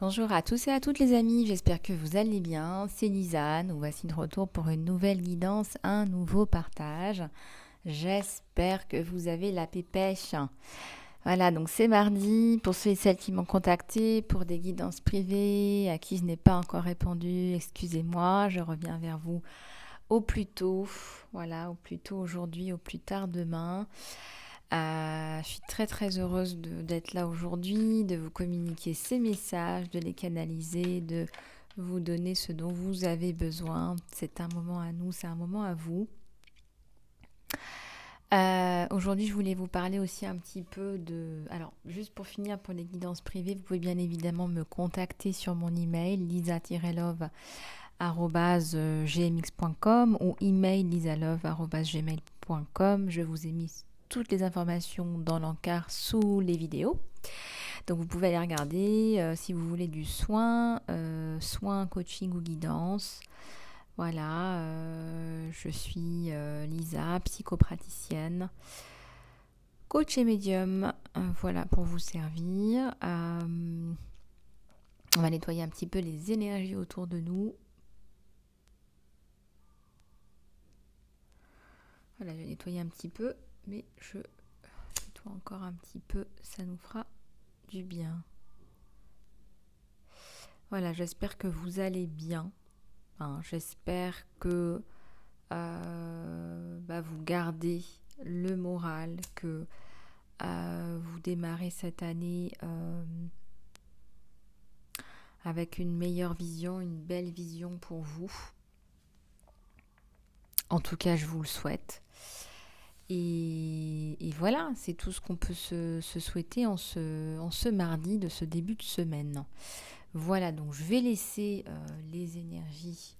Bonjour à tous et à toutes les amis, j'espère que vous allez bien. C'est Lisa, nous voici de retour pour une nouvelle guidance, un nouveau partage. J'espère que vous avez la pépèche. Voilà, donc c'est mardi. Pour ceux et celles qui m'ont contacté pour des guidances privées, à qui je n'ai pas encore répondu, excusez-moi, je reviens vers vous au plus tôt. Voilà, au plus tôt aujourd'hui, au plus tard demain. Je suis très très heureuse d'être là aujourd'hui, de vous communiquer ces messages, de les canaliser, de vous donner ce dont vous avez besoin. C'est un moment à nous, c'est un moment à vous. Aujourd'hui, je voulais vous parler aussi un petit peu de... Alors, juste pour finir, pour les guidances privées, vous pouvez bien évidemment me contacter sur mon email lisa-love@gmx.com ou email lisalove@gmail.com. Je vous ai mis toutes les informations dans l'encart sous les vidéos. Donc vous pouvez aller regarder si vous voulez du soin, coaching ou guidance. Voilà, je suis Lisa, psychopraticienne, coach et médium. Voilà pour vous servir. On va nettoyer un petit peu les énergies autour de nous. Voilà, je vais nettoyer un petit peu, mais je nettoie encore un petit peu, ça nous fera du bien. Voilà, j'espère que vous allez bien. J'espère que vous gardez le moral, que vous démarrez cette année avec une meilleure vision, une belle vision pour vous. En tout cas, je vous le souhaite. Et voilà, c'est tout ce qu'on peut se souhaiter en ce mardi de ce début de semaine. Voilà, donc je vais laisser les énergies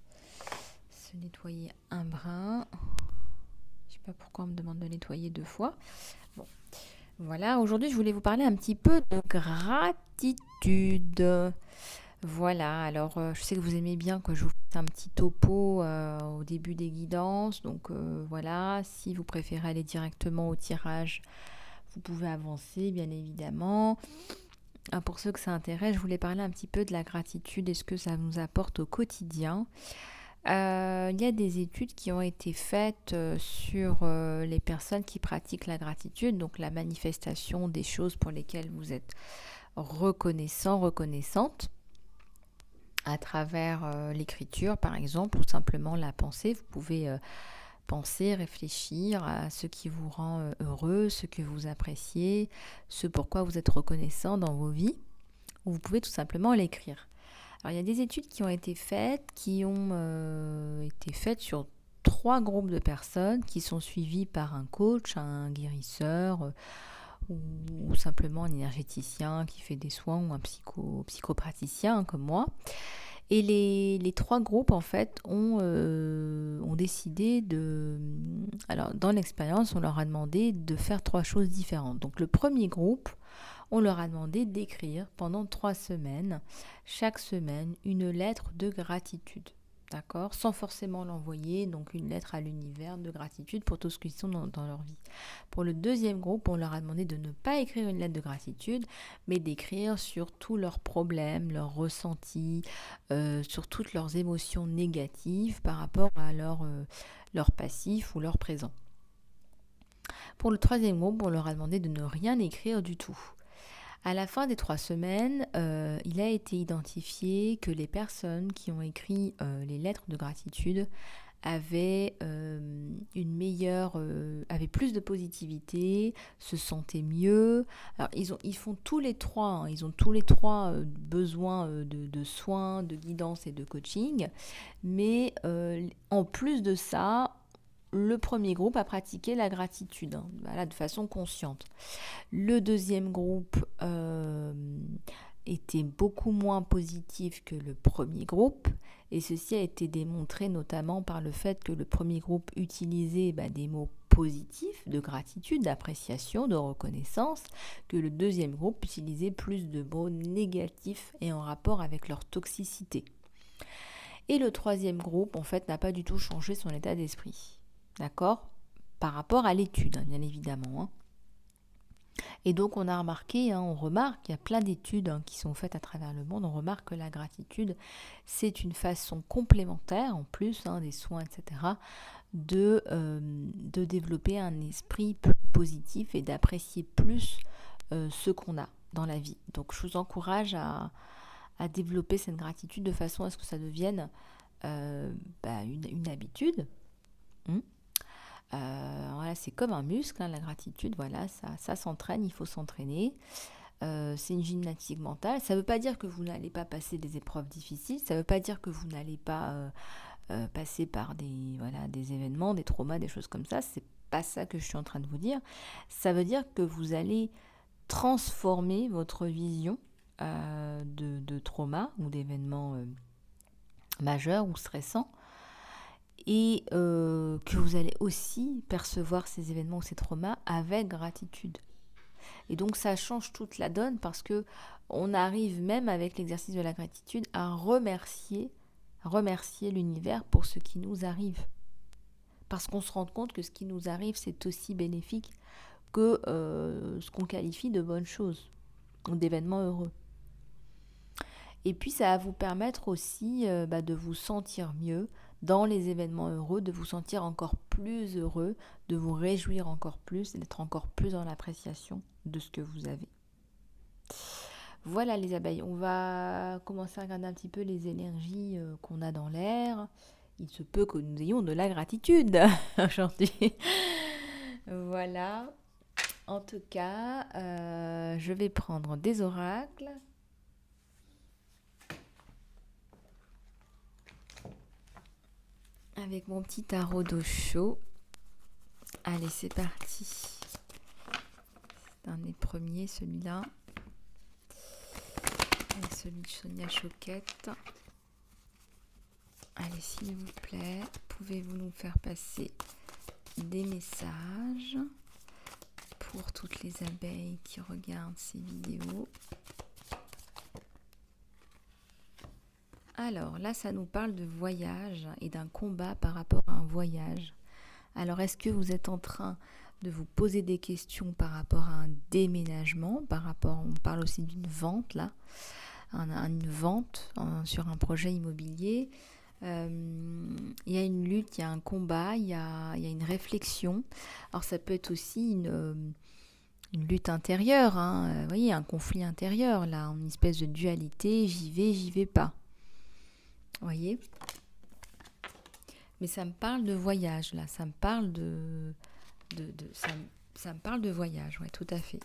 se nettoyer un brin. Je ne sais pas pourquoi on me demande de nettoyer 2 fois. Bon, voilà, aujourd'hui je voulais vous parler un petit peu de gratitude. Voilà, alors je sais que vous aimez bien que je vous fasse un petit topo au début des guidances. Donc voilà, si vous préférez aller directement au tirage, vous pouvez avancer bien évidemment. Pour ceux que ça intéresse, je voulais parler un petit peu de la gratitude et ce que ça nous apporte au quotidien. Il y a des études qui ont été faites sur les personnes qui pratiquent la gratitude, donc la manifestation des choses pour lesquelles vous êtes reconnaissant, reconnaissante, à travers l'écriture par exemple, ou simplement la pensée. Vous pouvez penser, réfléchir à ce qui vous rend heureux, ce que vous appréciez, ce pourquoi vous êtes reconnaissant dans vos vies, ou vous pouvez tout simplement l'écrire. Alors, il y a des études qui ont été faites, sur 3 groupes de personnes qui sont suivies par un coach, un guérisseur ou simplement un énergéticien qui fait des soins ou un psychopraticien comme moi. Et les 3 groupes, en fait, ont décidé de... Alors, dans l'expérience, on leur a demandé de faire 3 choses différentes. Donc, le premier groupe, on leur a demandé d'écrire pendant 3 semaines, chaque semaine, une lettre de gratitude. D'accord ? Sans forcément l'envoyer, donc une lettre à l'univers de gratitude pour tout ce qu'ils sont dans leur vie. Pour le deuxième groupe, on leur a demandé de ne pas écrire une lettre de gratitude, mais d'écrire sur tous leurs problèmes, leurs ressentis, sur toutes leurs émotions négatives par rapport à leur passif ou leur présent. Pour le troisième groupe, on leur a demandé de ne rien écrire du tout. À la fin des 3 semaines, il a été identifié que les personnes qui ont écrit les lettres de gratitude avaient avaient plus de positivité, se sentaient mieux. Alors ils font tous les trois, ils ont tous les trois besoin de soins, de guidance et de coaching, mais en plus de ça, le premier groupe a pratiqué la gratitude, voilà, de façon consciente. Le deuxième groupe était beaucoup moins positif que le premier groupe, et ceci a été démontré notamment par le fait que le premier groupe utilisait des mots positifs, de gratitude, d'appréciation, de reconnaissance, que le deuxième groupe utilisait plus de mots négatifs et en rapport avec leur toxicité. Et le troisième groupe, en fait, n'a pas du tout changé son état d'esprit. D'accord ? Par rapport à l'étude, bien évidemment. Et donc on a remarqué, hein, on remarque, il y a plein d'études hein, qui sont faites à travers le monde, on remarque que la gratitude, c'est une façon complémentaire, en plus hein, des soins, etc., de développer un esprit plus positif et d'apprécier plus ce qu'on a dans la vie. Donc je vous encourage à développer cette gratitude de façon à ce que ça devienne une habitude. Hum. Voilà, c'est comme un muscle, hein, la gratitude, voilà, ça s'entraîne, il faut s'entraîner. C'est une gymnastique mentale. Ça ne veut pas dire que vous n'allez pas passer des épreuves difficiles, ça ne veut pas dire que vous n'allez pas passer par des événements, des traumas, des choses comme ça. C'est pas ça que je suis en train de vous dire. Ça veut dire que vous allez transformer votre vision de trauma ou d'événements majeurs ou stressants et que vous allez aussi percevoir ces événements ou ces traumas avec gratitude. Et donc ça change toute la donne parce que on arrive même avec l'exercice de la gratitude à remercier l'univers pour ce qui nous arrive. Parce qu'on se rend compte que ce qui nous arrive, c'est aussi bénéfique que ce qu'on qualifie de bonnes choses ou d'événements heureux. Et puis ça va vous permettre aussi de vous sentir mieux dans les événements heureux, de vous sentir encore plus heureux, de vous réjouir encore plus et d'être encore plus dans l'appréciation de ce que vous avez. Voilà les abeilles, on va commencer à regarder un petit peu les énergies qu'on a dans l'air. Il se peut que nous ayons de la gratitude aujourd'hui. Voilà. En tout cas, je vais prendre des oracles. Avec mon petit tarot d'eau chaud. Allez, c'est parti. C'est un des premiers, celui-là. Et celui de Sonia Choquette. Allez, s'il vous plaît, pouvez-vous nous faire passer des messages pour toutes les abeilles qui regardent ces vidéos. Alors là, ça nous parle de voyage et d'un combat par rapport à un voyage. Alors, est-ce que vous êtes en train de vous poser des questions par rapport à un déménagement, on parle aussi d'une vente là, une vente sur un projet immobilier. Il y a une lutte, il y a un combat, il y a une réflexion. Alors ça peut être aussi une lutte intérieure, hein. Vous voyez, un conflit intérieur là, une espèce de dualité, j'y vais pas. Vous voyez ? Mais ça me parle de voyage là, ça me parle ça me parle de voyage, ouais, tout à fait.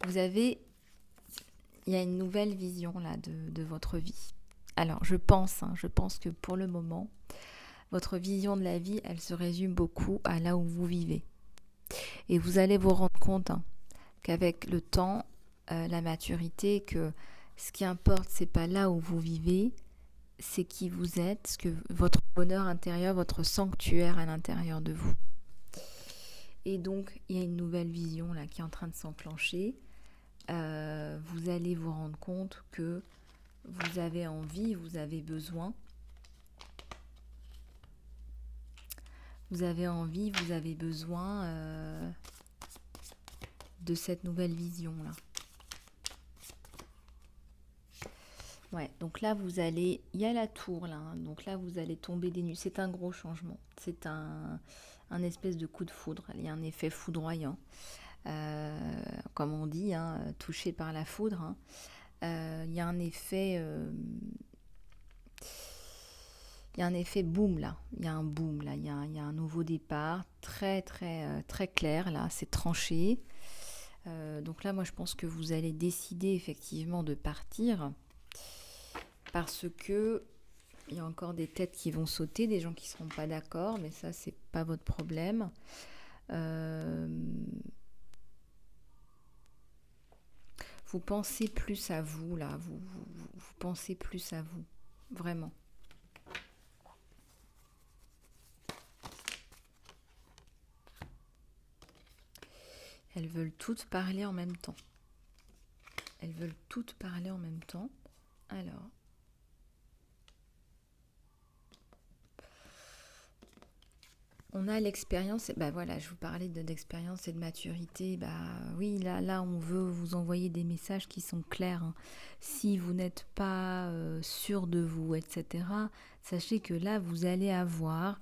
Il y a une nouvelle vision là de votre vie. Alors je pense que pour le moment, votre vision de la vie, elle se résume beaucoup à là où vous vivez. Et vous allez vous rendre compte qu'avec le temps, la maturité, que ce qui importe, c'est pas là où vous vivez, c'est qui vous êtes, votre bonheur intérieur, votre sanctuaire à l'intérieur de vous. Et donc, il y a une nouvelle vision là qui est en train de s'enclencher. Vous allez vous rendre compte que vous avez envie, vous avez besoin. Vous avez envie, vous avez besoin de cette nouvelle vision là. Ouais, donc là il y a la tour là, hein, donc là vous allez tomber des nues. C'est un gros changement, c'est un espèce de coup de foudre, il y a un effet foudroyant, comme on dit, hein, touché par la foudre. Hein. Il y a un effet boom là, il y a un boom là, il y a un nouveau départ très très très clair là, c'est tranché. Donc là moi je pense que vous allez décider effectivement de partir parce que il y a encore des têtes qui vont sauter, des gens qui ne seront pas d'accord, mais ça c'est pas votre problème. Vous pensez plus à vous là, vous pensez plus à vous, vraiment. Elles veulent toutes parler en même temps. Alors, On a l'expérience, et bah voilà, je vous parlais d'expérience et de maturité. Bah oui, là, on veut vous envoyer des messages qui sont clairs, hein. Si vous n'êtes pas sûr de vous, etc., sachez que là, vous allez avoir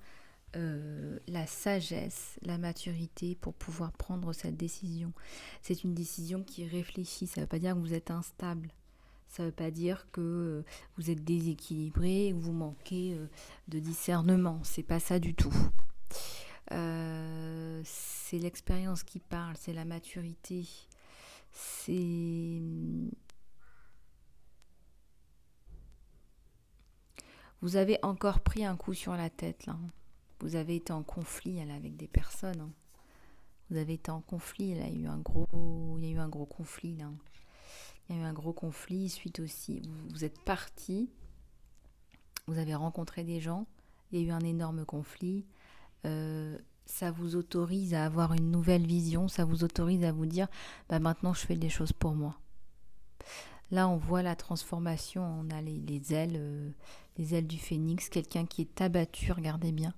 la sagesse, la maturité pour pouvoir prendre cette décision. C'est une décision qui réfléchit. Ça ne veut pas dire que vous êtes instable. Ça ne veut pas dire que vous êtes déséquilibré ou vous manquez de discernement. C'est pas ça du tout. C'est l'expérience qui parle, c'est la maturité, c'est... Vous avez encore pris un coup sur la tête, là. Vous avez été en conflit là, avec des personnes, hein. Vous avez été en conflit, là. Il y a eu un gros conflit, là. Il y a eu un gros conflit suite aussi. Vous êtes parti, vous avez rencontré des gens, il y a eu un énorme conflit. Ça vous autorise à avoir une nouvelle vision, ça vous autorise à vous dire bah maintenant je fais des choses pour moi. Là on voit la transformation, on a les ailes du phénix, quelqu'un qui est abattu, regardez bien,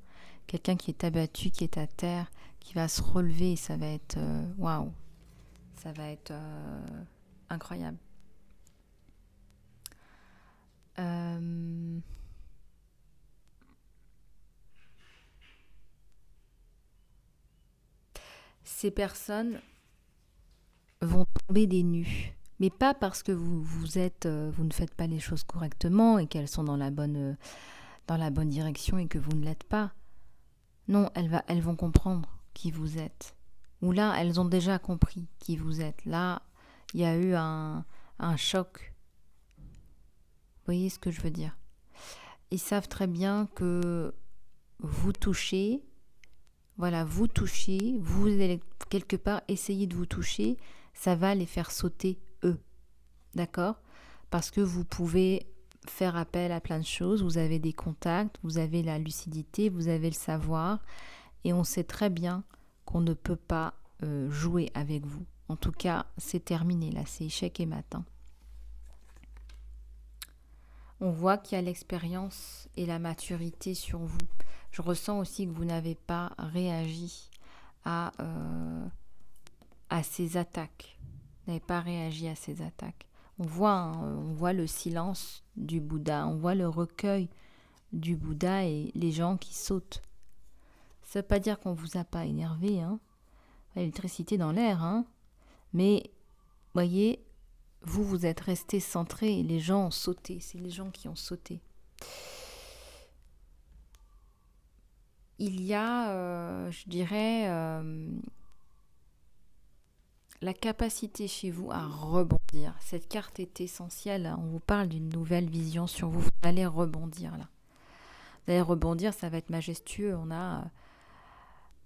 quelqu'un qui est abattu, qui est à terre, qui va se relever et ça va être waouh, ça va être incroyable. Ces personnes vont tomber des nues. Mais pas parce que vous ne faites pas les choses correctement et qu'elles sont dans la bonne direction et que vous ne l'êtes pas. Non, elles vont comprendre qui vous êtes. Ou là, elles ont déjà compris qui vous êtes. Là, il y a eu un choc. Vous voyez ce que je veux dire? Ils savent très bien que vous touchez, voilà, vous touchez, vous allez quelque part essayer de vous toucher, ça va les faire sauter eux, d'accord? Parce que vous pouvez faire appel à plein de choses, vous avez des contacts, vous avez la lucidité, vous avez le savoir, et on sait très bien qu'on ne peut pas jouer avec vous. En tout cas, c'est terminé là, c'est échec et mat. On voit qu'il y a l'expérience et la maturité sur vous. Je ressens aussi que vous n'avez pas réagi à ces attaques. Vous n'avez pas réagi à ces attaques. On voit le silence du Bouddha, on voit le recueil du Bouddha et les gens qui sautent. Ça ne veut pas dire qu'on ne vous a pas énervé, hein. L'électricité dans l'air, hein. Mais, voyez, vous êtes resté centré et les gens ont sauté. C'est les gens qui ont sauté. Il y a, je dirais, la capacité chez vous à rebondir. Cette carte est essentielle. On vous parle d'une nouvelle vision sur vous. Vous allez rebondir là. Vous allez rebondir, ça va être majestueux. On a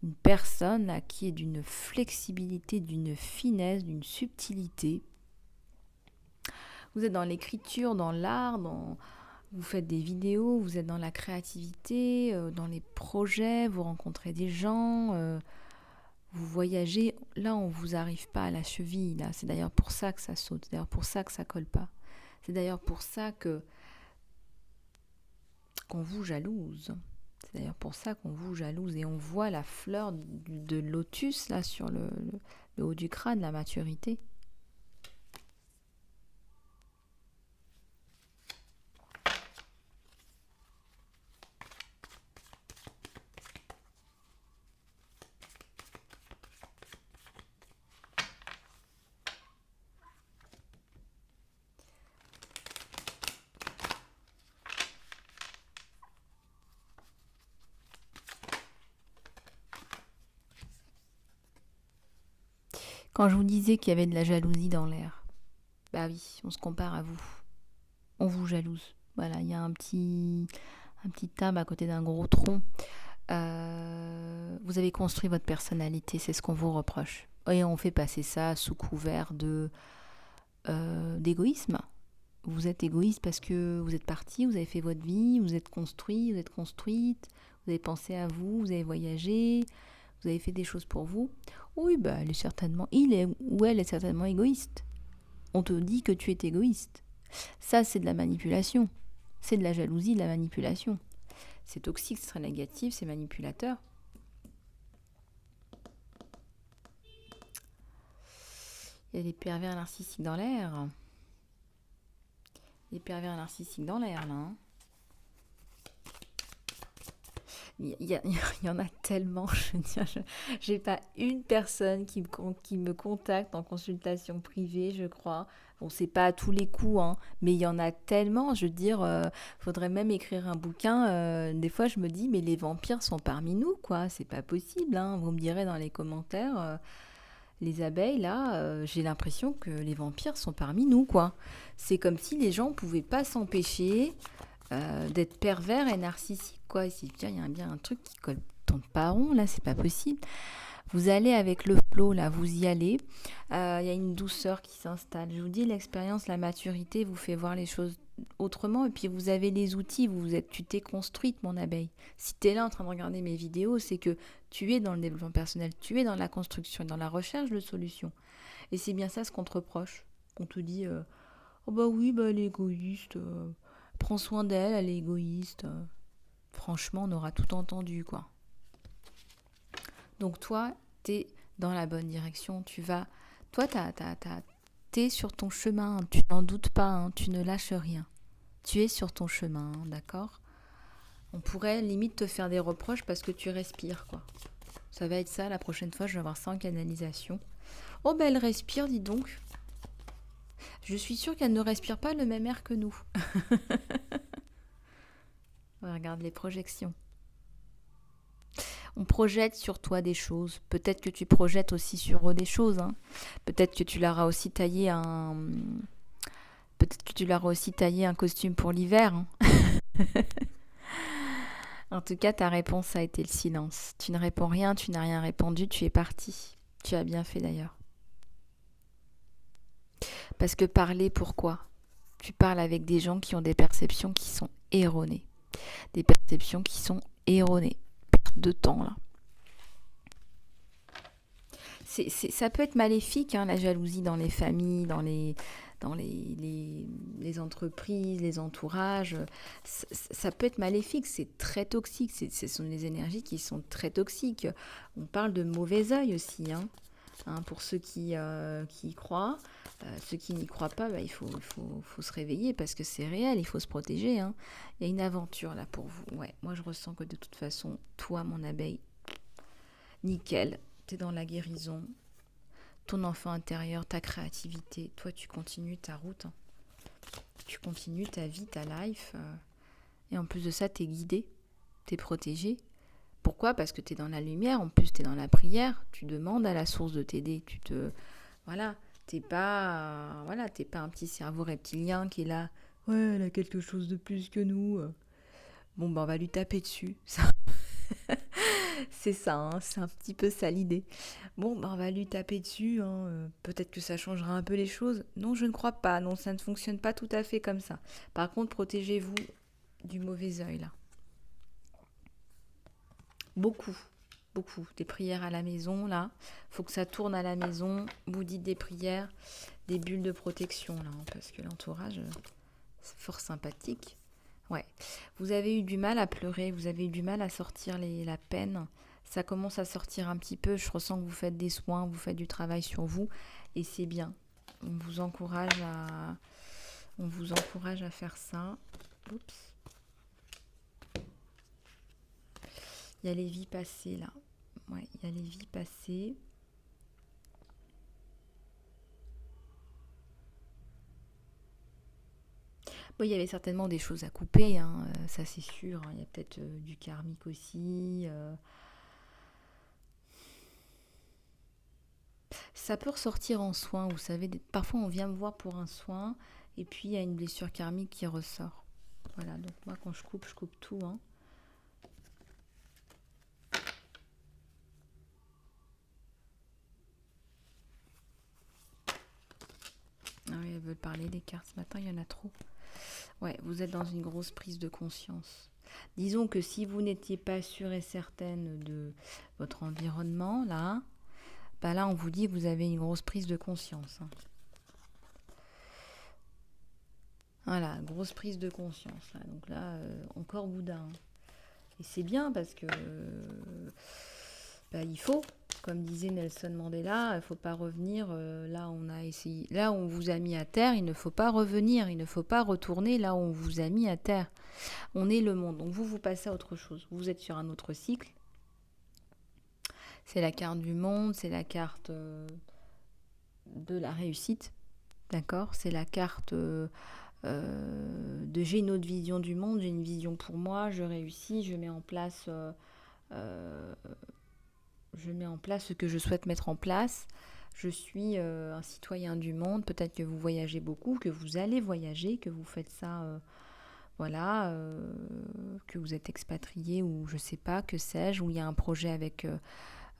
une personne là, qui est d'une flexibilité, d'une finesse, d'une subtilité. Vous êtes dans l'écriture, dans l'art, vous faites des vidéos, vous êtes dans la créativité, dans les projets, vous rencontrez des gens, vous voyagez. Là, on ne vous arrive pas à la cheville. Là. C'est d'ailleurs pour ça que ça saute, c'est d'ailleurs pour ça que ça ne colle pas. C'est d'ailleurs pour ça qu'on vous jalouse. C'est d'ailleurs pour ça qu'on vous jalouse. Et on voit la fleur de lotus là sur le haut du crâne, la maturité. Quand je vous disais qu'il y avait de la jalousie dans l'air, bah oui, on se compare à vous. On vous jalouse. Voilà, il y a un petit arbre à côté d'un gros tronc. Vous avez construit votre personnalité, c'est ce qu'on vous reproche. Et on fait passer ça sous couvert d'égoïsme. Vous êtes égoïste parce que vous êtes parti, vous avez fait votre vie, vous êtes construit, vous êtes construite, vous avez pensé à vous, vous avez voyagé, vous avez fait des choses pour vous. Oui, bah elle est certainement égoïste. On te dit que tu es égoïste. Ça, c'est de la manipulation. C'est de la jalousie, de la manipulation. C'est toxique, c'est très négatif, c'est manipulateur. Il y a des pervers narcissiques dans l'air. Des pervers narcissiques dans l'air, là. Hein. Il y en a tellement, je veux dire, j'ai pas une personne qui me contacte en consultation privée, je crois. Bon, c'est pas à tous les coups, hein, mais il y en a tellement, je veux dire, faudrait même écrire un bouquin. Des fois, je me dis, mais les vampires sont parmi nous, quoi, c'est pas possible, hein. Vous me direz dans les commentaires, les abeilles, là, j'ai l'impression que les vampires sont parmi nous, quoi. C'est comme si les gens pouvaient pas s'empêcher d'être pervers et narcissique, quoi. Et c'est dire, il y a bien un truc qui colle ton pas rond, là, c'est pas possible. Vous allez avec le flow, là, vous y allez. Il y a une douceur qui s'installe. Je vous dis, l'expérience, la maturité vous fait voir les choses autrement. Et puis, vous avez les outils, tu t'es construite, mon abeille. Si tu es là en train de regarder mes vidéos, c'est que tu es dans le développement personnel, tu es dans la construction, dans la recherche de solutions. Et c'est bien ça ce qu'on te reproche. On te dit, oh bah oui, bah elle est égoïste. Prends soin d'elle, elle est égoïste. Franchement, on aura tout entendu, quoi. Donc toi, t'es dans la bonne direction. Toi, t'es sur ton chemin. Tu n'en doutes pas. Hein, tu ne lâches rien. Tu es sur ton chemin, hein, d'accord? On pourrait limite te faire des reproches parce que tu respires, quoi. Ça va être ça la prochaine fois. Je vais avoir ça en canalisation. Oh ben elle respire, dis donc. Je suis sûre qu'elle ne respire pas le même air que nous. Regarde les projections. On projette sur toi des choses. Peut-être que tu projettes aussi sur eux des choses. Hein. Peut-être que tu leur as aussi taillé un... Peut-être que tu leur as aussi taillé un costume pour l'hiver. Hein. En tout cas, ta réponse a été le silence. Tu ne réponds rien, tu n'as rien répondu, tu es parti. Tu as bien fait d'ailleurs. Parce que parler, pourquoi? Tu parles avec des gens qui ont des perceptions qui sont erronées. Des perceptions qui sont erronées. Perte de temps, là. Ça peut être maléfique, hein, la jalousie dans les familles, dans les entreprises, les entourages. Ça peut être maléfique, c'est très toxique. Ce sont des énergies qui sont très toxiques. On parle de mauvais œil aussi, hein. Hein, pour ceux qui y croient. Ceux qui n'y croient pas, bah, il faut se réveiller parce que c'est réel, il faut se protéger. Hein. Il y a une aventure là pour vous. Ouais, moi je ressens que de toute façon, toi mon abeille, nickel, t'es dans la guérison, ton enfant intérieur, ta créativité, toi tu continues ta route, hein. Tu continues ta vie, ta life, et en plus de ça, t'es guidé, t'es protégé. Pourquoi? Parce que t'es dans la lumière, en plus t'es dans la prière, tu demandes à la source de t'aider, voilà, t'es pas un petit cerveau reptilien qui est là, ouais, elle a quelque chose de plus que nous. Bon, ben on va lui taper dessus. C'est ça, hein, c'est un petit peu ça l'idée. Bon, ben on va lui taper dessus, hein, peut-être que ça changera un peu les choses. Non, je ne crois pas, non, ça ne fonctionne pas tout à fait comme ça. Par contre, protégez-vous du mauvais œil, là. Beaucoup, beaucoup. Des prières à la maison, là. Faut que ça tourne à la maison. Vous dites des prières, des bulles de protection, là, hein, parce que l'entourage, c'est fort sympathique. Ouais. Vous avez eu du mal à pleurer, vous avez eu du mal à sortir la peine. Ça commence à sortir un petit peu. Je ressens que vous faites des soins, vous faites du travail sur vous. Et c'est bien. On vous encourage à faire ça. Oups. Il y a les vies passées là. Ouais, il y a les vies passées. Bon, il y avait certainement des choses à couper, hein, ça c'est sûr. Hein. Il y a peut-être du karmique aussi. Ça peut ressortir en soin, vous savez. Parfois on vient me voir pour un soin et puis il y a une blessure karmique qui ressort. Voilà, donc moi quand je coupe tout. Hein. Ah oui, elles veulent parler des cartes ce matin, il y en a trop. Ouais, vous êtes dans une grosse prise de conscience. Disons que si vous n'étiez pas sûre et certaine de votre environnement, là, bah là on vous dit que vous avez une grosse prise de conscience. Hein. Voilà, grosse prise de conscience. Là. Donc là, encore boudin. Hein. Et c'est bien parce que bah, il faut. Comme disait Nelson Mandela, il ne faut pas revenir là où on a essayé, là où on vous a mis à terre, il ne faut pas revenir, il ne faut pas retourner là où on vous a mis à terre. On est le monde, donc vous passez à autre chose. Vous êtes sur un autre cycle. C'est la carte du monde, c'est la carte de la réussite, d'accord? C'est la carte de j'ai une autre vision du monde, j'ai une vision pour moi, je réussis, euh, je mets en place ce que je souhaite mettre en place. Je suis un citoyen du monde. Peut-être que vous voyagez beaucoup, que vous allez voyager, que vous faites ça, voilà, que vous êtes expatrié ou je sais pas, que sais-je, ou il y a un projet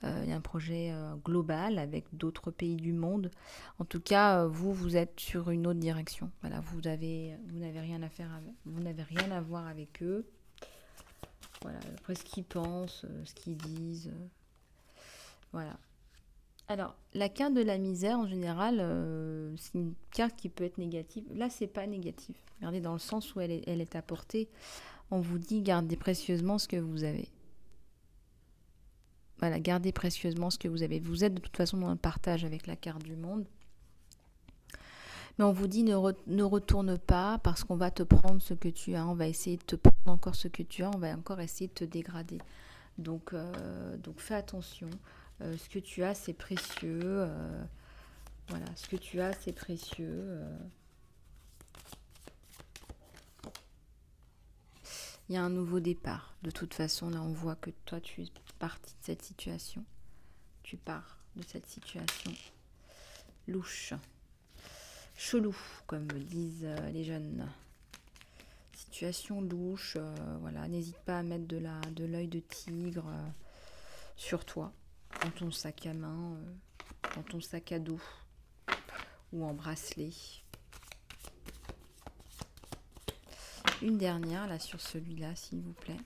il y a un projet global avec d'autres pays du monde. En tout cas, vous êtes sur une autre direction. Voilà, vous n'avez rien à faire avec, vous n'avez rien à voir avec eux. Voilà, après ce qu'ils pensent, ce qu'ils disent, voilà. Alors, la carte de la misère, en général, c'est une carte qui peut être négative. Là, c'est pas négatif. Regardez, dans le sens où elle est apportée, on vous dit gardez précieusement ce que vous avez. Voilà, gardez précieusement ce que vous avez. Vous êtes de toute façon dans le partage avec la carte du monde. Mais on vous dit ne retourne pas parce qu'on va te prendre ce que tu as. On va essayer de te prendre encore ce que tu as. On va encore essayer de te dégrader. Donc fais attention. Ce que tu as, c'est précieux. Voilà, ce que tu as, c'est précieux. Il y a un nouveau départ. De toute façon, là, on voit que toi, tu es parti de cette situation. Tu pars de cette situation louche. Chelou, comme disent les jeunes. Situation louche, voilà. N'hésite pas à mettre de l'œil de tigre sur toi, dans ton sac à main, dans ton sac à dos ou en bracelet. Une dernière là sur celui-là, s'il vous plaît.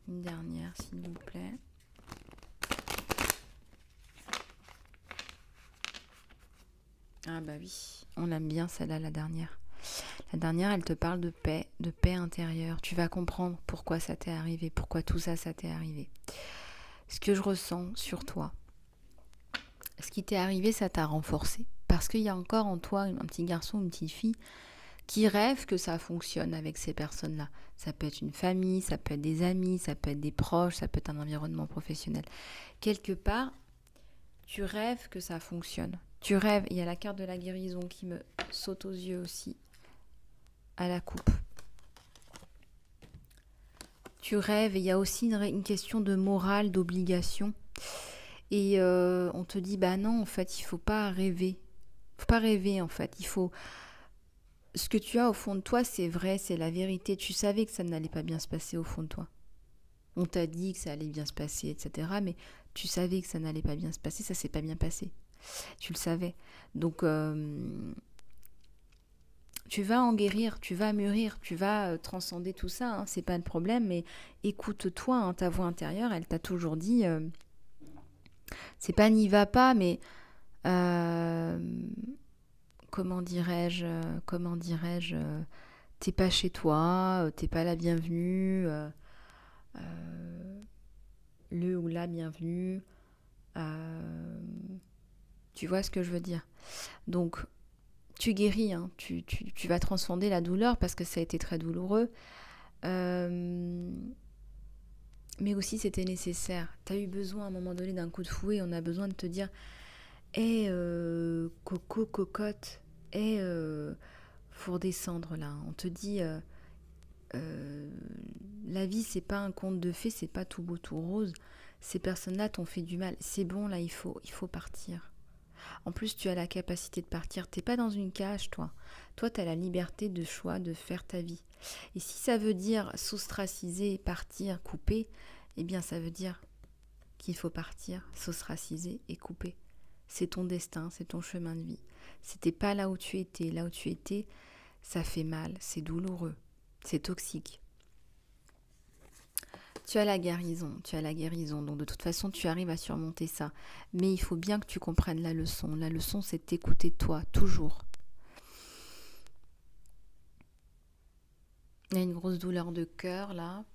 Une dernière, s'il vous plaît. Ah bah oui, on aime bien celle-là, la dernière. La dernière, elle te parle de paix intérieure. Tu vas comprendre pourquoi ça t'est arrivé, pourquoi tout ça, ça t'est arrivé. Ce que je ressens sur toi, ce qui t'est arrivé, ça t'a renforcé. Parce qu'il y a encore en toi un petit garçon, une petite fille qui rêve que ça fonctionne avec ces personnes-là. Ça peut être une famille, ça peut être des amis, ça peut être des proches, ça peut être un environnement professionnel. Quelque part, tu rêves que ça fonctionne. Tu rêves, il y a la carte de la guérison qui me saute aux yeux aussi, à la coupe. Tu rêves et il y a aussi une question de morale, d'obligation. Et on te dit, bah non, en fait, il faut pas rêver. Il faut pas rêver, en fait. Il faut... Ce que tu as au fond de toi, c'est vrai, c'est la vérité. Tu savais que ça n'allait pas bien se passer au fond de toi. On t'a dit que ça allait bien se passer, etc. Mais tu savais que ça n'allait pas bien se passer, ça s'est pas bien passé. Tu le savais. Donc, tu vas en guérir, tu vas mûrir, tu vas transcender tout ça. Hein, c'est pas le problème, mais écoute-toi, hein, ta voix intérieure, elle t'a toujours dit... c'est pas n'y va pas, mais... comment dirais-je, t'es pas chez toi, t'es pas la bienvenue, le ou la bienvenue, tu vois ce que je veux dire. Donc, tu guéris, hein, tu vas transcender la douleur parce que ça a été très douloureux, mais aussi c'était nécessaire. T'as eu besoin à un moment donné d'un coup de fouet, on a besoin de te dire, hé, coco, cocotte, hé, faut redescendre là. On te dit, la vie c'est pas un conte de fées, c'est pas tout beau tout rose. Ces personnes-là t'ont fait du mal. C'est bon là, il faut partir. En plus, tu as la capacité de partir. T'es pas dans une cage, toi. Toi, tu as la liberté de choix de faire ta vie. Et si ça veut dire s'ostraciser, partir, couper, eh bien, ça veut dire qu'il faut partir, s'ostraciser et couper. C'est ton destin, c'est ton chemin de vie. C'était pas là où tu étais. Là où tu étais, ça fait mal, c'est douloureux, c'est toxique. Tu as la guérison. Donc de toute façon, tu arrives à surmonter ça. Mais il faut bien que tu comprennes la leçon. La leçon, c'est d'écouter toi, toujours. Il y a une grosse douleur de cœur, là.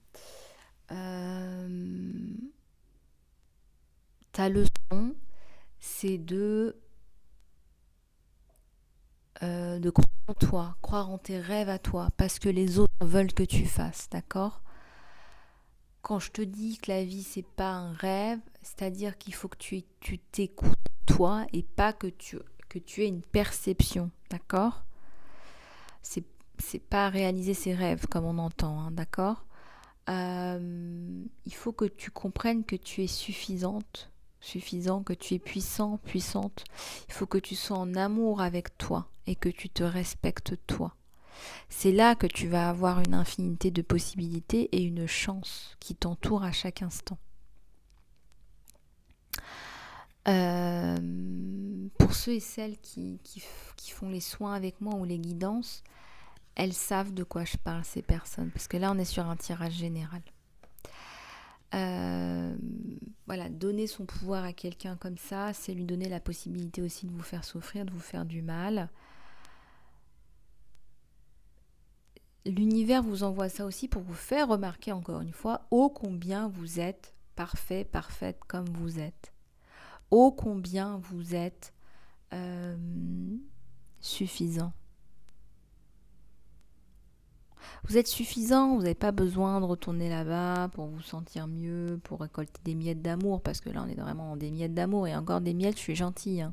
Ta leçon, c'est de croire en toi, croire en tes rêves à toi, parce que les autres veulent que tu fasses, d'accord? Quand je te dis que la vie, c'est pas un rêve, c'est-à-dire qu'il faut que tu t'écoutes toi et pas que tu aies une perception, d'accord? C'est, c'est pas réaliser ses rêves comme on entend, hein, d'accord? Il faut que tu comprennes que tu es suffisante, suffisant, que tu es puissant, puissante. Il faut que tu sois en amour avec toi et que tu te respectes toi. C'est là que tu vas avoir une infinité de possibilités et une chance qui t'entoure à chaque instant. Pour ceux et celles qui font les soins avec moi ou les guidances, elles savent de quoi je parle, ces personnes, parce que là on est sur un tirage général. Voilà, donner son pouvoir à quelqu'un comme ça, c'est lui donner la possibilité aussi de vous faire souffrir, de vous faire du mal. L'univers vous envoie ça aussi pour vous faire remarquer encore une fois ô combien vous êtes parfait, parfaite comme vous êtes. Ô combien vous êtes suffisant. Vous êtes suffisant, vous n'avez pas besoin de retourner là-bas pour vous sentir mieux, pour récolter des miettes d'amour, parce que là on est vraiment dans des miettes d'amour, et encore des miettes, je suis gentille. Hein.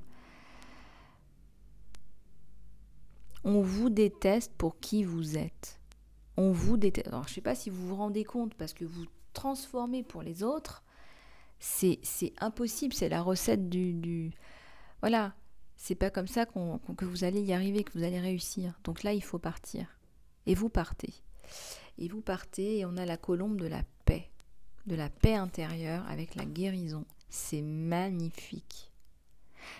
On vous déteste pour qui vous êtes. On vous déteste. Alors je ne sais pas si vous vous rendez compte, parce que vous transformez pour les autres, c'est impossible, c'est la recette du... Voilà, c'est pas comme ça que vous allez y arriver, que vous allez réussir. Donc là, il faut partir. Et vous partez. Et vous partez et on a la colombe de la paix intérieure avec la guérison. C'est magnifique.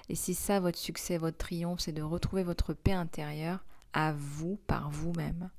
Et c'est ça votre succès, votre triomphe, c'est de retrouver votre paix intérieure à vous, par vous-même.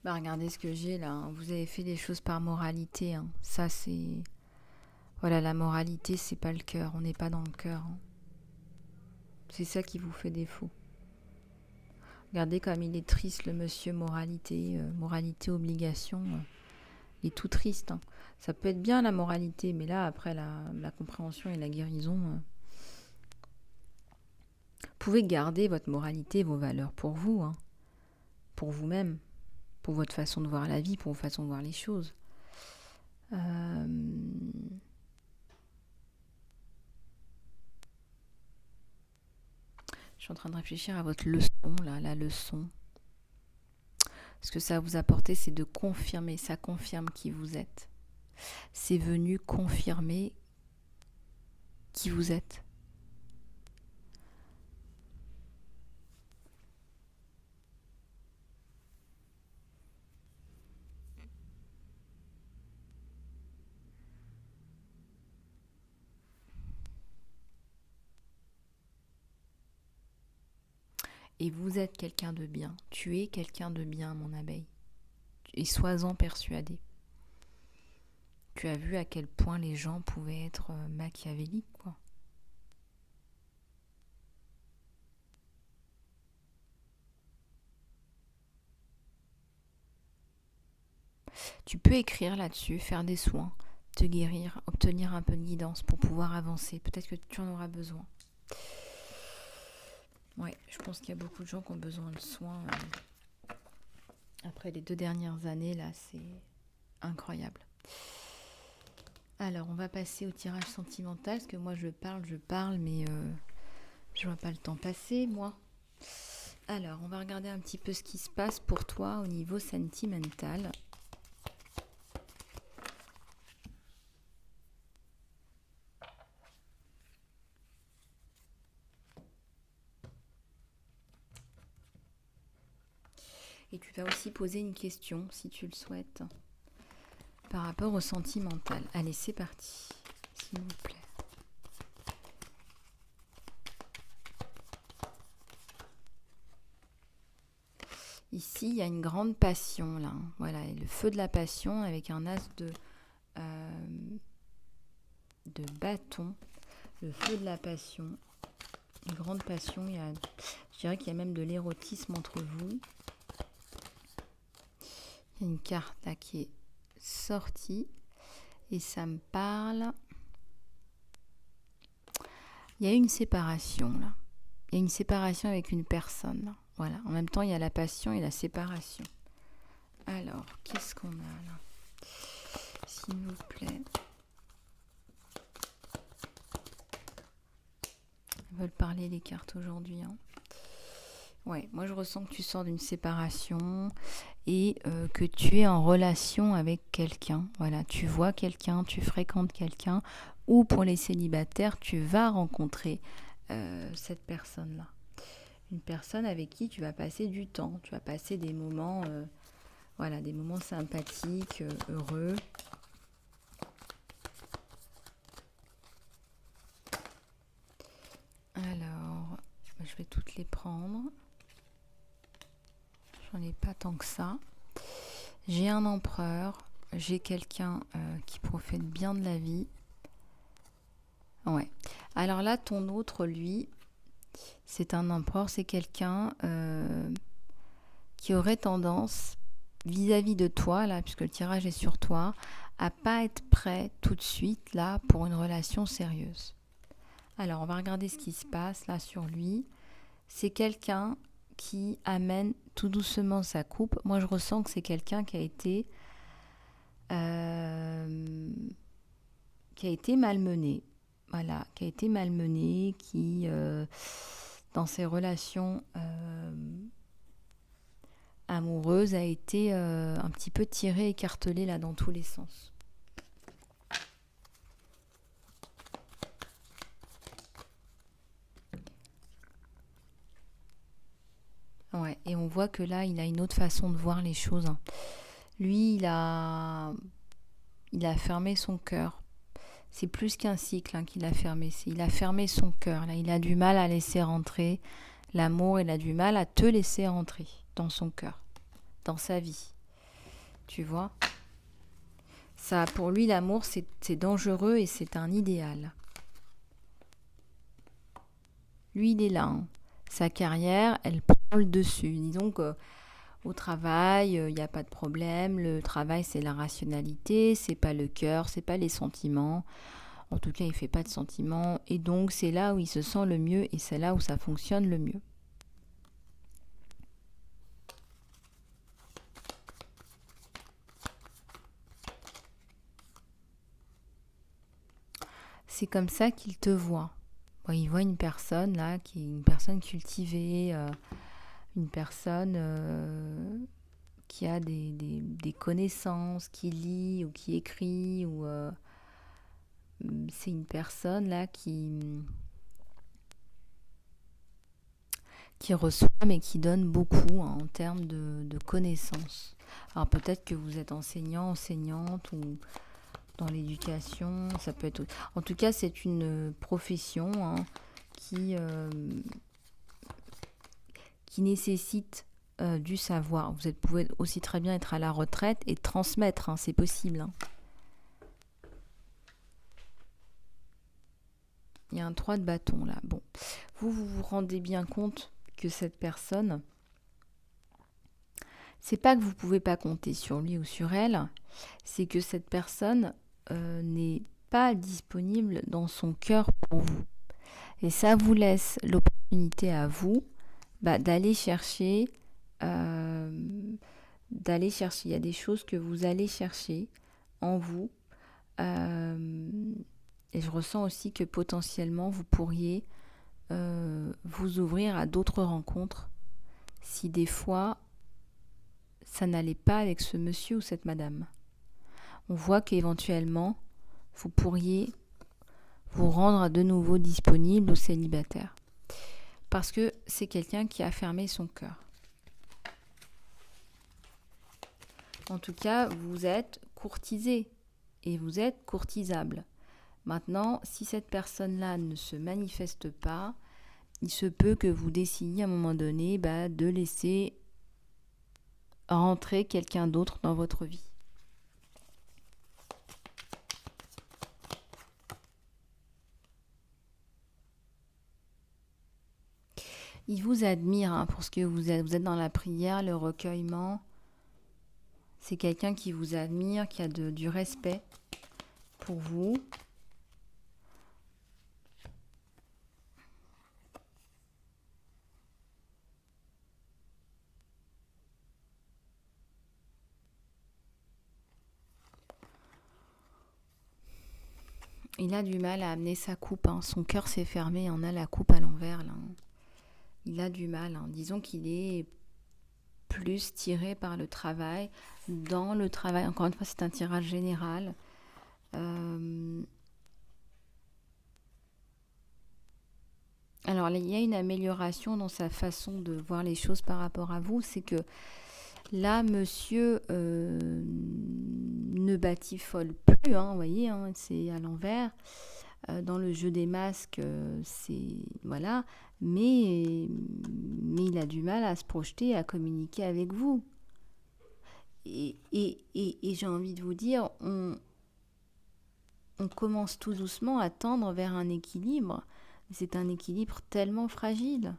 Bah regardez ce que j'ai là, hein. Vous avez fait des choses par moralité. Hein. Ça c'est... Voilà, la moralité c'est pas le cœur, on n'est pas dans le cœur. Hein. C'est ça qui vous fait défaut. Regardez comme il est triste le monsieur moralité, moralité, obligation. Il est tout triste. Hein. Ça peut être bien la moralité, mais là après la compréhension et la guérison, vous pouvez garder votre moralité, vos valeurs pour vous, hein, pour vous-même, pour votre façon de voir la vie, pour votre façon de voir les choses. Je suis en train de réfléchir à votre leçon, là, la leçon. Ce que ça va vous apporter, c'est de confirmer, ça confirme qui vous êtes. C'est venu confirmer qui vous êtes. Et vous êtes quelqu'un de bien. Tu es quelqu'un de bien, mon abeille. Et sois-en persuadé. Tu as vu à quel point les gens pouvaient être machiavéliques, quoi. Tu peux écrire là-dessus, faire des soins, te guérir, obtenir un peu de guidance pour pouvoir avancer. Peut-être que tu en auras besoin. Ouais, je pense qu'il y a beaucoup de gens qui ont besoin de soins. Après les 2 dernières années, là, c'est incroyable. Alors, on va passer au tirage sentimental, parce que moi, je parle, mais je vois pas le temps passer, moi. Alors, on va regarder un petit peu ce qui se passe pour toi au niveau sentimental. Et tu vas aussi poser une question, si tu le souhaites, par rapport au sentimental. Allez, c'est parti, s'il vous plaît. Ici, il y a une grande passion, là. Voilà, le feu de la passion avec un as de bâton. Le feu de la passion. Une grande passion. Je dirais qu'il y a même de l'érotisme entre vous. Il y a une carte là qui est sortie. Et ça me parle. Il y a une séparation, là. Il y a une séparation avec une personne, là. Voilà. En même temps, il y a la passion et la séparation. Alors, qu'est-ce qu'on a là? S'il vous plaît. Ils veulent parler les cartes aujourd'hui. Hein. Ouais, moi je ressens que tu sors d'une séparation et que tu es en relation avec quelqu'un. Voilà, tu vois quelqu'un, tu fréquentes quelqu'un, ou pour les célibataires, tu vas rencontrer cette personne-là. Une personne avec qui tu vas passer du temps, tu vas passer des moments, des moments sympathiques, heureux. Alors, je vais toutes les prendre. J'en ai pas tant que ça. J'ai un empereur, j'ai quelqu'un qui profite bien de la vie. Ouais. Alors là, ton autre, lui, c'est un empereur, c'est quelqu'un qui aurait tendance, vis-à-vis de toi, là, puisque le tirage est sur toi, à pas être prêt tout de suite, là, pour une relation sérieuse. Alors, on va regarder ce qui se passe, là, sur lui. C'est quelqu'un qui amène tout doucement sa coupe. Moi, je ressens que c'est quelqu'un qui a été malmené. Voilà, qui a été malmené, qui, dans ses relations amoureuses, a été un petit peu tiré, écartelé, là, dans tous les sens. Ouais, et on voit que là, il a une autre façon de voir les choses. Hein. Lui, il a fermé son cœur. C'est plus qu'un cycle qu'il a fermé. Il a fermé son cœur. Là, il a du mal à laisser rentrer l'amour. Il a du mal à te laisser rentrer dans son cœur, dans sa vie. Tu vois ? Ça, pour lui, l'amour, c'est dangereux et c'est un idéal. Lui, il est là. Hein. Sa carrière, elle prend le dessus. Disons qu'au travail, il n'y a pas de problème. Le travail, c'est la rationalité, c'est pas le cœur, c'est pas les sentiments. En tout cas, il ne fait pas de sentiments. Et donc, c'est là où il se sent le mieux et c'est là où ça fonctionne le mieux. C'est comme ça qu'il te voit. Bon, il voit une personne là, qui est une personne cultivée, une personne qui a des connaissances, qui lit ou qui écrit, ou c'est une personne là qui reçoit mais qui donne beaucoup en termes de connaissances. Alors peut-être que vous êtes enseignant, enseignante ou dans l'éducation, ça peut être... En tout cas, c'est une profession qui nécessite du savoir. Vous pouvez aussi très bien être à la retraite et transmettre, c'est possible. Il y a un 3 de bâton là. Bon, vous vous rendez bien compte que cette personne, c'est pas que vous pouvez pas compter sur lui ou sur elle, c'est que cette personne n'est pas disponible dans son cœur pour vous. Et ça vous laisse l'opportunité à vous d'aller chercher, il y a des choses que vous allez chercher en vous. Et je ressens aussi que potentiellement vous pourriez vous ouvrir à d'autres rencontres si des fois ça n'allait pas avec ce monsieur ou cette madame. On voit qu'éventuellement, vous pourriez vous rendre de nouveau disponible ou célibataire. Parce que c'est quelqu'un qui a fermé son cœur. En tout cas, vous êtes courtisé et vous êtes courtisable. Maintenant, si cette personne-là ne se manifeste pas, il se peut que vous décidiez à un moment donné de laisser rentrer quelqu'un d'autre dans votre vie. Il vous admire pour ce que vous êtes. Vous êtes dans la prière, le recueillement. C'est quelqu'un qui vous admire, qui a du respect pour vous. Il a du mal à amener sa coupe. Son cœur s'est fermé, on a la coupe à l'envers. Là. Il a du mal. Disons qu'il est plus tiré par le travail. Dans le travail, encore une fois, c'est un tirage général. Alors, il y a une amélioration dans sa façon de voir les choses par rapport à vous. C'est que là, monsieur ne batifole plus, vous voyez, c'est à l'envers. Dans le jeu des masques, c'est... Voilà. Mais il a du mal à se projeter, à communiquer avec vous. Et j'ai envie de vous dire, on commence tout doucement à tendre vers un équilibre. C'est un équilibre tellement fragile.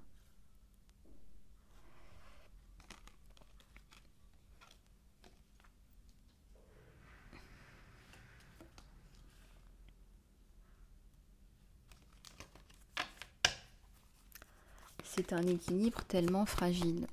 C'est un équilibre tellement fragile.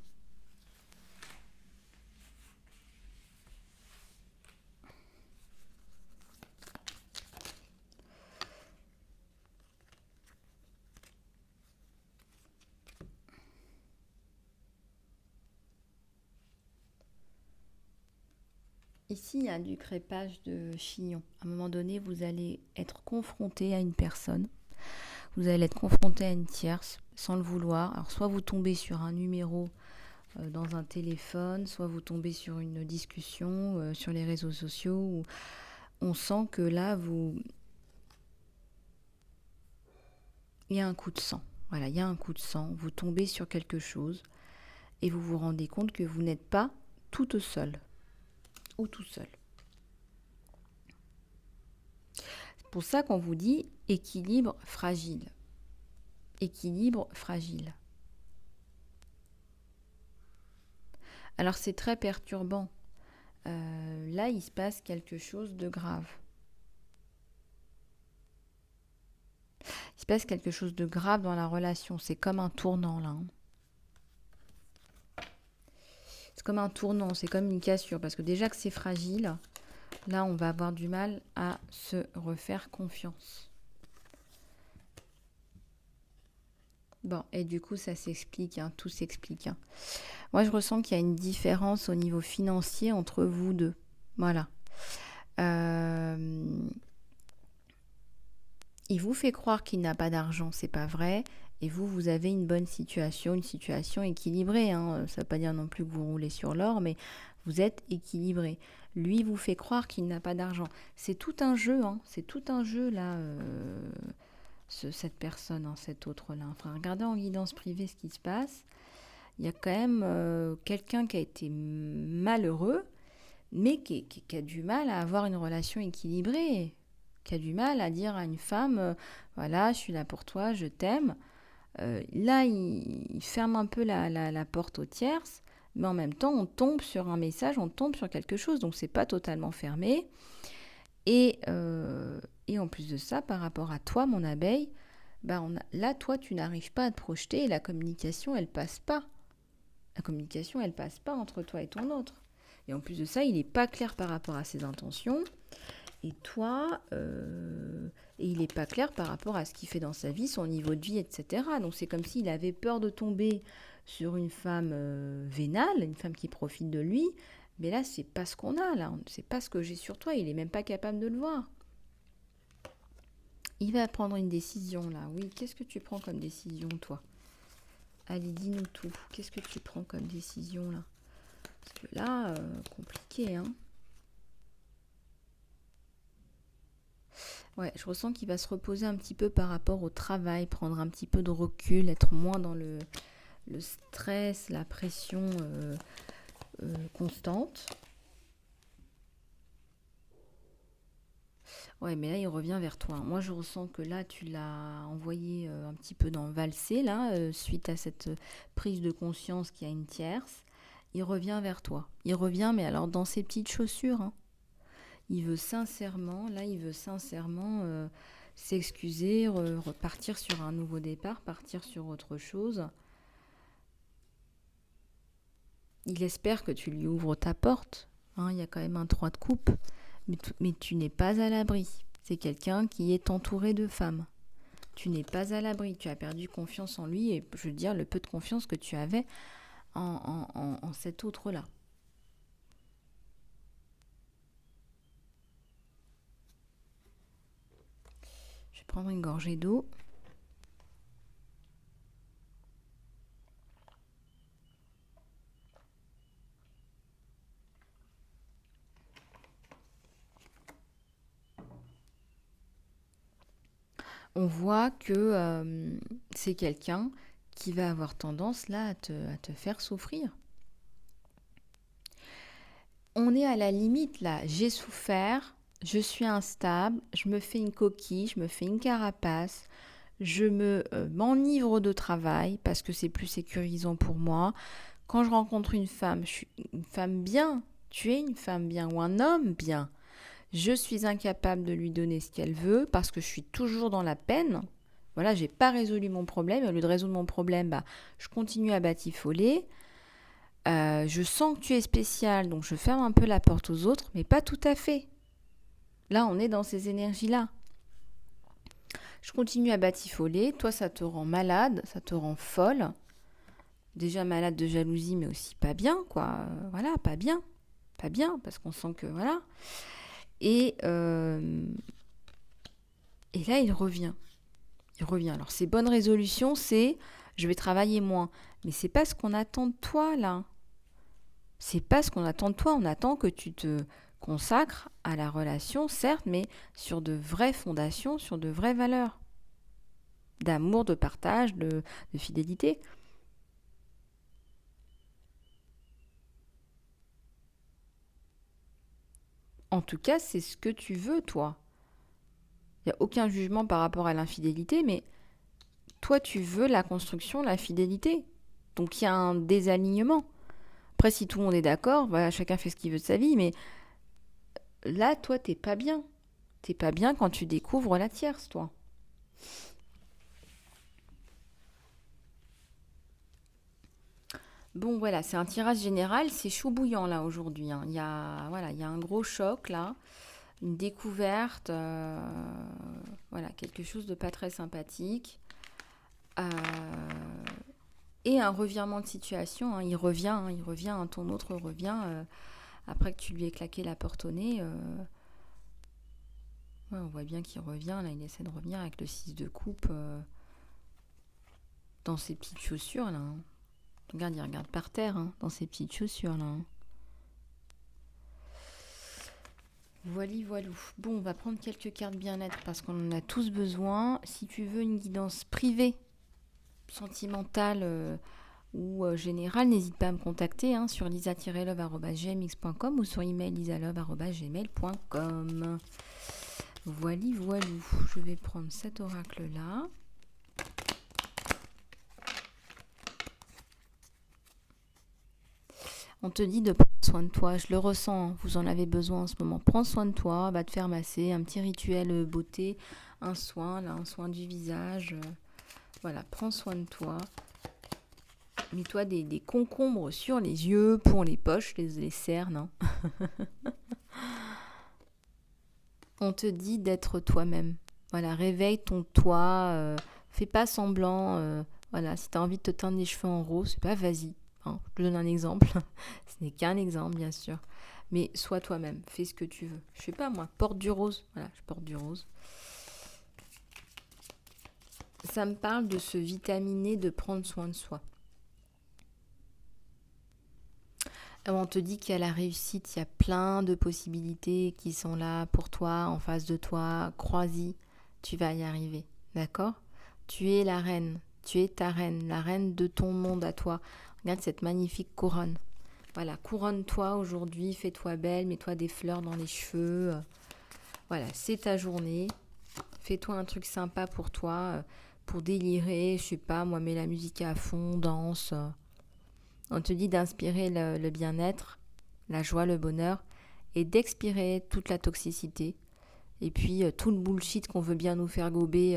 Ici, il y a du crépage de chignon. À un moment donné, vous allez être confronté à une personne. Vous allez être confronté à une tierce, sans le vouloir. Alors, soit vous tombez sur un numéro dans un téléphone, soit vous tombez sur une discussion sur les réseaux sociaux. Où on sent que là, il y a un coup de sang. Voilà, il y a un coup de sang. Vous tombez sur quelque chose et vous vous rendez compte que vous n'êtes pas toute seule. Ou tout seul. C'est pour ça qu'on vous dit équilibre fragile. Équilibre fragile. Alors c'est très perturbant. Là, il se passe quelque chose de grave. Il se passe quelque chose de grave dans la relation. C'est comme un tournant là. C'est comme un tournant, c'est comme une cassure. Parce que déjà que c'est fragile, là, on va avoir du mal à se refaire confiance. Bon, et du coup, ça s'explique, tout s'explique. Moi, je ressens qu'il y a une différence au niveau financier entre vous deux. Voilà. Il vous fait croire qu'il n'a pas d'argent, c'est pas vrai. Et vous avez une bonne situation, une situation équilibrée. Ça ne veut pas dire non plus que vous roulez sur l'or, mais vous êtes équilibré. Lui vous fait croire qu'il n'a pas d'argent. C'est tout un jeu, c'est tout un jeu là, cette personne, cet autre-là. Enfin, regardez en guidance privée ce qui se passe. Il y a quand même quelqu'un qui a été malheureux, mais qui a du mal à avoir une relation équilibrée. Qui a du mal à dire à une femme, voilà, je suis là pour toi, je t'aime. Là, il ferme un peu la porte aux tierces, mais en même temps, on tombe sur un message, on tombe sur quelque chose, donc c'est pas totalement fermé. Et en plus de ça, par rapport à toi, mon abeille, là, toi, tu n'arrives pas à te projeter et la communication, elle passe pas. La communication, elle passe pas entre toi et ton autre. Et en plus de ça, il n'est pas clair par rapport à ses intentions. Et toi, il n'est pas clair par rapport à ce qu'il fait dans sa vie, son niveau de vie, etc. Donc c'est comme s'il avait peur de tomber sur une femme vénale, une femme qui profite de lui. Mais là, c'est pas ce qu'on a, là. C'est pas ce que j'ai sur toi. Il est même pas capable de le voir. Il va prendre une décision, là. Oui, qu'est-ce que tu prends comme décision, toi? Allez, dis-nous tout. Qu'est-ce que tu prends comme décision, là? Parce que là, compliqué, hein. Ouais, je ressens qu'il va se reposer un petit peu par rapport au travail, prendre un petit peu de recul, être moins dans le stress, la pression constante. Ouais, mais là, il revient vers toi. Moi, je ressens que là, tu l'as envoyé un petit peu dans le valser, là, suite à cette prise de conscience qu'il y a une tierce. Il revient vers toi. Il revient, mais alors dans ses petites chaussures, hein. Il veut sincèrement, là, il veut sincèrement s'excuser, repartir sur un nouveau départ, partir sur autre chose. Il espère que tu lui ouvres ta porte. Hein, il y a quand même un 3 de coupe. Mais tu n'es pas à l'abri. C'est quelqu'un qui est entouré de femmes. Tu n'es pas à l'abri. Tu as perdu confiance en lui et je veux dire le peu de confiance que tu avais en cet autre-là. Je vais prendre une gorgée d'eau. On voit que c'est quelqu'un qui va avoir tendance là à te faire souffrir. On est à la limite là, j'ai souffert, je suis instable, je me fais une coquille, je me fais une carapace, m'enivre de travail parce que c'est plus sécurisant pour moi. Quand je rencontre une femme, je suis une femme bien, tu es une femme bien ou un homme bien. Je suis incapable de lui donner ce qu'elle veut parce que je suis toujours dans la peine. Voilà, j'ai pas résolu mon problème. Au lieu de résoudre mon problème, je continue à batifoler. Je sens que tu es spécial, donc je ferme un peu la porte aux autres, mais pas tout à fait. Là, on est dans ces énergies-là. Je continue à batifoler. Toi, ça te rend malade, ça te rend folle. Déjà malade de jalousie, mais aussi pas bien, quoi. Voilà, pas bien. Pas bien, parce qu'on sent que, voilà. Et là, il revient. Il revient. Alors, ses bonnes résolutions, c'est je vais travailler moins. Mais c'est pas ce qu'on attend de toi, là. C'est pas ce qu'on attend de toi. On attend que tu te consacres à la relation, certes, mais sur de vraies fondations, sur de vraies valeurs. D'amour, de partage, de fidélité. En tout cas, c'est ce que tu veux, toi. Il n'y a aucun jugement par rapport à l'infidélité, mais toi, tu veux la construction, la fidélité. Donc, il y a un désalignement. Après, si tout le monde est d'accord, chacun fait ce qu'il veut de sa vie, mais là, toi, t'es pas bien. T'es pas bien quand tu découvres la tierce, toi. Bon, voilà, c'est un tirage général, c'est chaud bouillant, là, aujourd'hui. Hein. Il y a un gros choc, là. Une découverte, voilà, quelque chose de pas très sympathique. Euh, et un revirement de situation. Hein. Il revient, ton autre revient après que tu lui aies claqué la porte au nez. Ouais, on voit bien qu'il revient, là, il essaie de revenir avec le 6 de coupe dans ses petites chaussures, là. Hein. Regarde, il regarde par terre, hein, dans ses petites chaussures, là. Hein. Voilou. Bon, on va prendre quelques cartes bien-être parce qu'on en a tous besoin. Si tu veux une guidance privée, sentimentale ou générale, n'hésite pas à me contacter hein, sur lisa-love@gmx.com ou sur email lisalove@gmail.com. Voilou. Je vais prendre cet oracle-là. On te dit de prendre soin de toi, je le ressens, vous en avez besoin en ce moment. Prends soin de toi, va te faire masser, un petit rituel beauté, un soin du visage. Voilà, prends soin de toi. Mets-toi des concombres sur les yeux, pour les poches, les cernes. Hein. On te dit d'être toi-même. Voilà, réveille ton toi, fais pas semblant Voilà, si tu as envie de te teindre les cheveux en rose, c'est pas vas-y. Hein. Je te donne un exemple. Ce n'est qu'un exemple, bien sûr. Mais sois toi-même, fais ce que tu veux. Je sais pas moi, porte du rose. Voilà, je porte du rose. Ça me parle de se vitaminer, de prendre soin de soi. On te dit qu'il y a la réussite, il y a plein de possibilités qui sont là pour toi, en face de toi. Crois-y, tu vas y arriver. D'accord ? Tu es la reine, tu es ta reine, la reine de ton monde à toi. Regarde cette magnifique couronne. Voilà, couronne-toi aujourd'hui, fais-toi belle, mets-toi des fleurs dans les cheveux. Voilà, c'est ta journée. Fais-toi un truc sympa pour toi, pour délirer, je sais pas, moi, mets la musique à fond, danse. On te dit d'inspirer le bien-être, la joie, le bonheur, et d'expirer toute la toxicité. Et puis tout le bullshit qu'on veut bien nous faire gober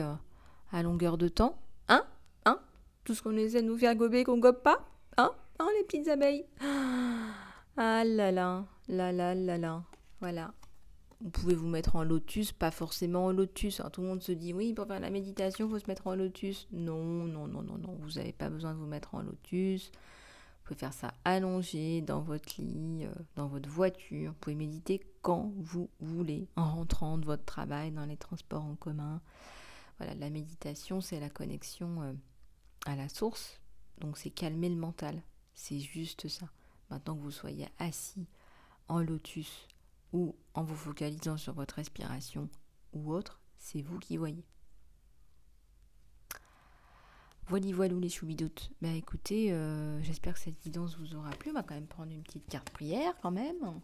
à longueur de temps. Hein ? Hein ? Tout ce qu'on essaie de nous faire gober qu'on gobe pas ? Hein ? Hein, les petites abeilles ? Ah là là, là là là là. Voilà. Vous pouvez vous mettre en lotus, pas forcément en lotus. Alors, tout le monde se dit, oui, pour faire la méditation, il faut se mettre en lotus. Non, non, non, non, non. Vous n'avez pas besoin de vous mettre en lotus. Vous pouvez faire ça allongé dans votre lit, dans votre voiture. Vous pouvez méditer quand vous voulez, en rentrant de votre travail, dans les transports en commun. Voilà, la méditation, c'est la connexion à la source. Donc, c'est calmer le mental. C'est juste ça. Maintenant que vous soyez assis en lotus ou en vous focalisant sur votre respiration ou autre, c'est vous qui voyez. Voilou les choubidoutes. Bah écoutez, j'espère que cette guidance vous aura plu. On va quand même prendre une petite carte prière quand même.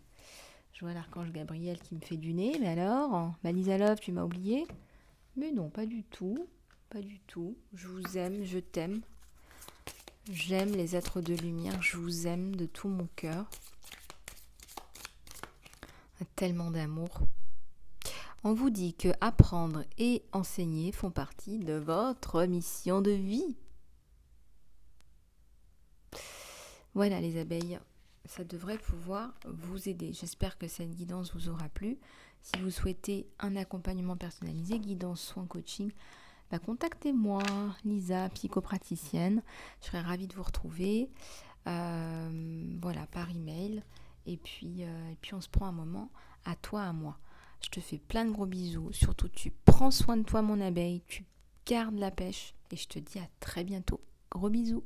Je vois l'archange Gabriel qui me fait du nez, mais alors, Lisa Love, tu m'as oublié ? Mais non, pas du tout. Pas du tout. Je vous aime, je t'aime. J'aime les êtres de lumière, je vous aime de tout mon cœur. Tellement d'amour. On vous dit que apprendre et enseigner font partie de votre mission de vie. Voilà les abeilles, ça devrait pouvoir vous aider. J'espère que cette guidance vous aura plu. Si vous souhaitez un accompagnement personnalisé, guidance, soins, coaching, contactez-moi, Lisa, psychopraticienne. Je serais ravie de vous retrouver par email. Et puis on se prend un moment à toi, à moi. Je te fais plein de gros bisous. Surtout, tu prends soin de toi, mon abeille. Tu gardes la pêche. Et je te dis à très bientôt. Gros bisous.